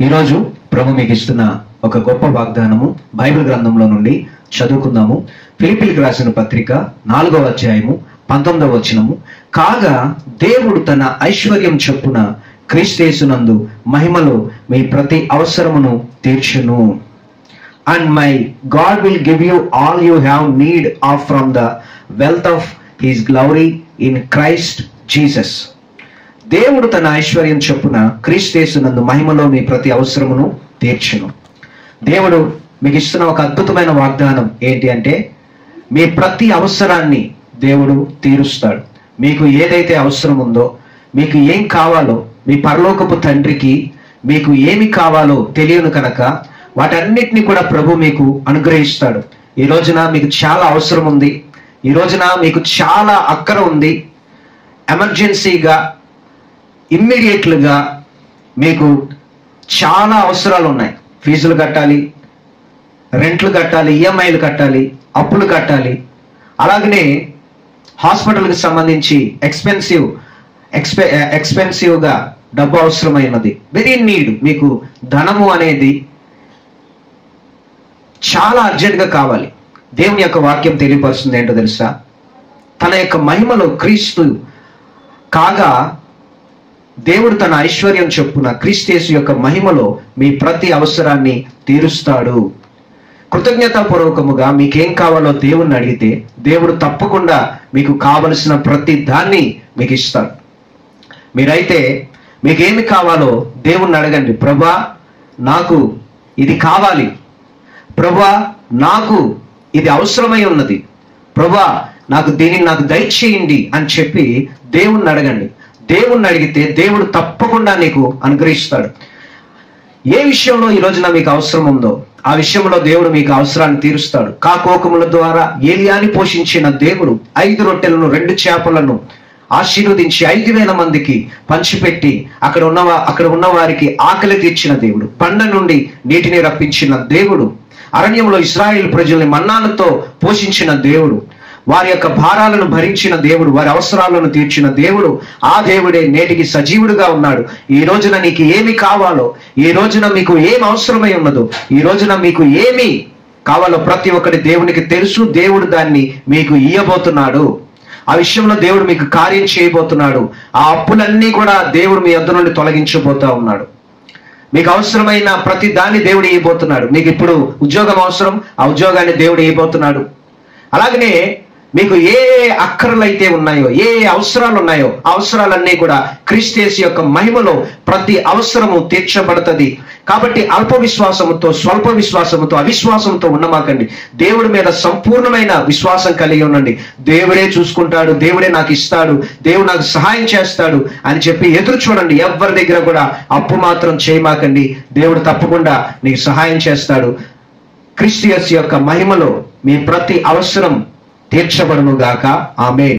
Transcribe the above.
ఈరోజు ప్రభు మీకు ఇస్తున్న ఒక గొప్ప వాగ్దానము బైబిల్ గ్రంథంలో నుండి చదువుకుందాము. ఫిలిప్పీలకు రాసిన పత్రిక 4వ అధ్యాయము 19వ వచనము. కాగా దేవుడు తన ఐశ్వర్యం చొప్పున క్రీస్తు యేసునందు మహిమలో మీ ప్రతి అవసరమును తీర్చును. And my God will give you all you have need of from the wealth of his glory in Christ Jesus. దేవుడు తన ఐశ్వర్యం చొప్పున క్రీస్తు యేసునందు మహిమలో మీ ప్రతి అవసరమును తీర్చును. దేవుడు మీకు ఇస్తున్న ఒక అద్భుతమైన వాగ్దానం ఏంటి అంటే, మీ ప్రతి అవసరాన్ని దేవుడు తీరుస్తాడు. మీకు ఏదైతే అవసరం ఉందో, మీకు ఏం కావాలో, మీ పరలోకపు తండ్రికి మీకు ఏమి కావాలో తెలియను కనుక వాటన్నిటిని కూడా ప్రభు మీకు అనుగ్రహిస్తాడు. ఈ రోజున మీకు చాలా అవసరం ఉంది, ఈ రోజున మీకు చాలా అక్కర ఉంది. ఎమర్జెన్సీగా ఇమ్మీడియట్లుగా మీకు చాలా అవసరాలు ఉన్నాయి. ఫీజులు కట్టాలి, రెంట్లు కట్టాలి, ఈఎంఐలు కట్టాలి, అప్పులు కట్టాలి. అలాగనే హాస్పిటల్కి సంబంధించి ఎక్స్పెన్సివ్గా డబ్బు అవసరమైనది. Very need. మీకు ధనము అనేది చాలా అర్జెంట్గా కావాలి. దేవుని యొక్క వాక్యం తెలియపరుస్తుంది ఏంటో తెలుసా? తన యొక్క మహిమలో క్రీస్తు కాగా దేవుడు తన ఐశ్వర్యం చొప్పున క్రీస్తు యేసు యొక్క మహిమలో మీ ప్రతి అవసరాన్ని తీరుస్తాడు. కృతజ్ఞతాపూర్వకముగా మీకేం కావాలో దేవుణ్ణి అడిగితే దేవుడు తప్పకుండా మీకు కావలసిన ప్రతి దాన్ని మీకు ఇస్తాడు. మీరైతే మీకేమి కావాలో దేవుణ్ణి అడగండి. ప్రభా, నాకు ఇది కావాలి, ప్రభా నాకు ఇది అవసరమై ఉన్నది, ప్రభా దీనిని నాకు దయచేయండి అని చెప్పి దేవుణ్ణి అడగండి. దేవుణ్ణి అడిగితే దేవుడు తప్పకుండా నీకు అనుగ్రహిస్తాడు. ఏ విషయంలో ఈ రోజున మీకు అవసరం ఉందో ఆ విషయంలో దేవుడు మీకు అవసరాన్ని తీరుస్తాడు. కాకోకముల ద్వారా ఏలియాని పోషించిన దేవుడు 5 రొట్టెలను 2 చేపలను ఆశీర్వదించి 5,000 మందికి పంచిపెట్టి అక్కడ ఉన్న వారికి ఆకలి తీర్చిన దేవుడు. బండ నుండి నీటిని రప్పించిన దేవుడు. అరణ్యంలో ఇశ్రాయేలు ప్రజల్ని మన్నాలతో పోషించిన దేవుడు. వారి యొక్క భారాలను భరించిన దేవుడు, వారి అవసరాలను తీర్చిన దేవుడు. ఆ దేవుడే నేటికి సజీవుడుగా ఉన్నాడు. ఈ రోజున నీకు ఏమి కావాలో, ఈ రోజున మీకు ఏం అవసరమై ఉన్నదో, ఈ రోజున మీకు ఏమి కావాలో ప్రతి ఒక్కటి దేవునికి తెలుసు. దేవుడు దాన్ని మీకు ఇయ్యబోతున్నాడు. ఆ విషయంలో దేవుడు మీకు కార్యం చేయబోతున్నాడు. ఆ అప్పులన్నీ కూడా దేవుడు మీ యొద్ద నుండి తొలగించబోతా ఉన్నాడు. మీకు అవసరమైన ప్రతి దాన్ని దేవుడు ఇవ్వబోతున్నాడు. మీకు ఇప్పుడు ఉద్యోగం అవసరం, ఆ ఉద్యోగాన్ని దేవుడు ఇవ్వబోతున్నాడు. అలాగనే మీకు ఏ అక్కరలు అయితే ఉన్నాయో, ఏ అవసరాలు ఉన్నాయో ఆ అవసరాలన్నీ కూడా క్రీస్తు యేసు యొక్క మహిమలో ప్రతి అవసరము తీర్చబడుతుంది. కాబట్టి అల్ప విశ్వాసముతో, స్వల్ప విశ్వాసముతో, అవిశ్వాసంతో ఉండమాకండి. దేవుడి మీద సంపూర్ణమైన విశ్వాసం కలిగి ఉండండి. దేవుడే చూసుకుంటాడు, దేవుడే నాకు ఇస్తాడు, దేవుడు నాకు సహాయం చేస్తాడు అని చెప్పి ఎదురు చూడండి. ఎవరి దగ్గర కూడా అప్పు మాత్రం చేయమాకండి. దేవుడు తప్పకుండా నీకు సహాయం చేస్తాడు. క్రీస్తు యేసు యొక్క మహిమలో మీ ప్రతి అవసరం తీర్చబడును గాక. ఆమేన్.